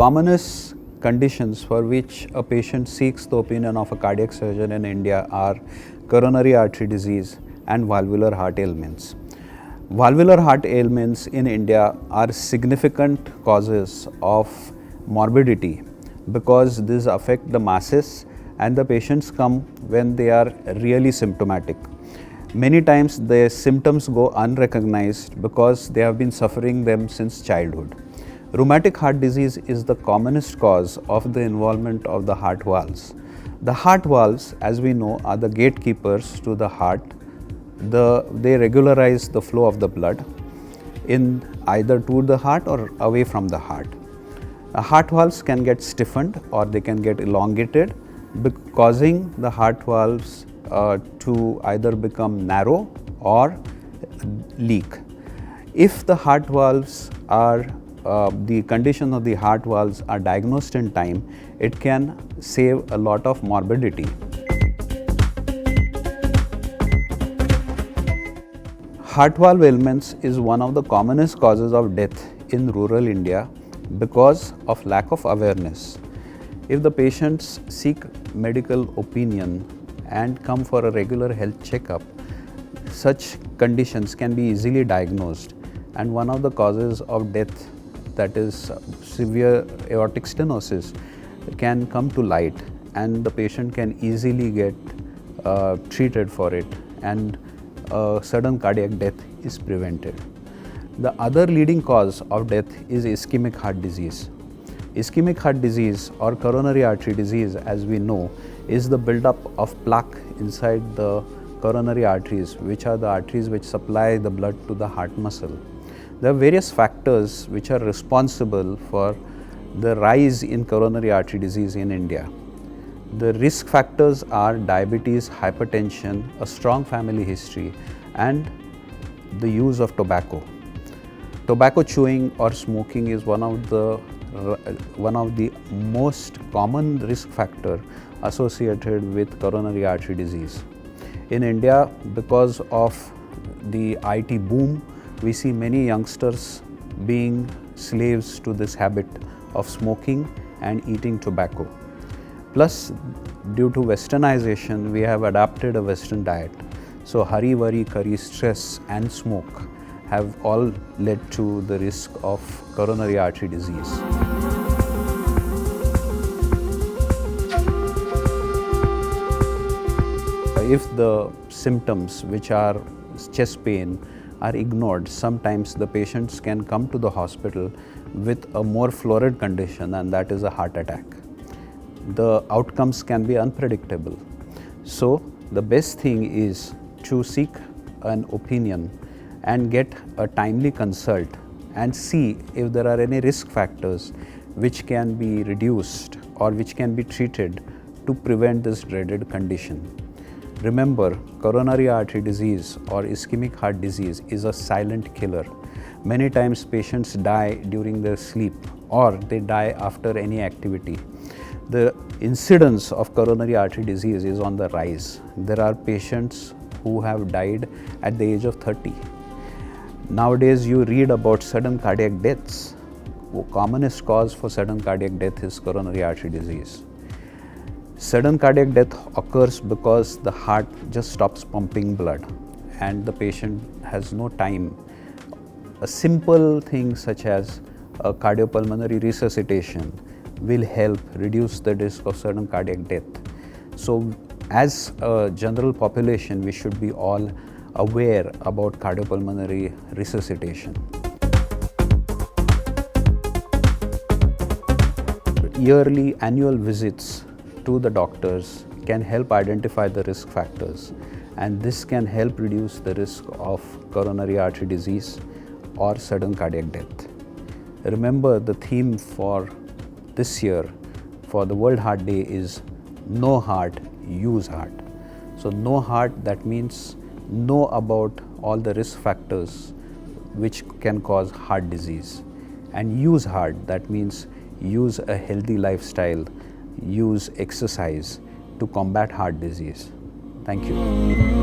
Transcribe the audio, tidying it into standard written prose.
commonest conditions for which a patient seeks the opinion of a cardiac surgeon in India are coronary artery disease and valvular heart ailments. Valvular heart ailments in India are significant causes of morbidity because these affect the masses and the patients come when they are really symptomatic. Many times the symptoms go unrecognized because they have been suffering them since childhood. Rheumatic heart disease is the commonest cause of the involvement of the heart valves. The heart valves, as we know, are the gatekeepers to the heart. They regularize the flow of the blood in either to the heart or away from the heart. Heart valves can get stiffened or they can get elongated, causing the heart valves to either become narrow or leak. If the heart valves are the condition of the heart valves are diagnosed in time, it can save a lot of morbidity. Heart valve ailments is one of the commonest causes of death in rural India because of lack of awareness. If the patients seek medical opinion and come for a regular health checkup, such conditions can be easily diagnosed, and one of the causes of death, that is severe aortic stenosis, can come to light and the patient can easily get treated for it and sudden cardiac death is prevented. The other leading cause of death is ischemic heart disease. Ischemic heart disease or coronary artery disease, as we know, is the buildup of plaque inside the coronary arteries, which are the arteries which supply the blood to the heart muscle. There are various factors which are responsible for the rise in coronary artery disease in India. The risk factors are diabetes, hypertension, a strong family history, and the use of tobacco. Tobacco chewing or smoking is one of the most common risk factor associated with coronary artery disease. In India, because of the IT boom, we see many youngsters being slaves to this habit of smoking and eating tobacco. Plus, due to westernization, we have adapted a Western diet. So, hurry, worry, curry, stress and smoke have all led to the risk of coronary artery disease. If the symptoms, which are chest pain, are ignored, sometimes the patients can come to the hospital with a more florid condition, and that is a heart attack. The outcomes can be unpredictable. So, the best thing is to seek an opinion and get a timely consult and see if there are any risk factors which can be reduced or which can be treated to prevent this dreaded condition. Remember, coronary artery disease or ischemic heart disease is a silent killer. Many times patients die during their sleep or they die after any activity. The incidence of coronary artery disease is on the rise. There are patients who have died at the age of 30. Nowadays, you read about sudden cardiac deaths. The commonest cause for sudden cardiac death is coronary artery disease. Sudden cardiac death occurs because the heart just stops pumping blood and the patient has no time. A simple thing such as a cardiopulmonary resuscitation will help reduce the risk of sudden cardiac death. So, as a general population, we should be all aware about cardiopulmonary resuscitation. Yearly annual visits to the doctors can help identify the risk factors, and this can help reduce the risk of coronary artery disease or sudden cardiac death. Remember, the theme for this year for the World Heart Day is No Heart, Use Heart. So, no heart, that means know about all the risk factors which can cause heart disease, and use heart, that means use a healthy lifestyle, use exercise to combat heart disease. Thank you.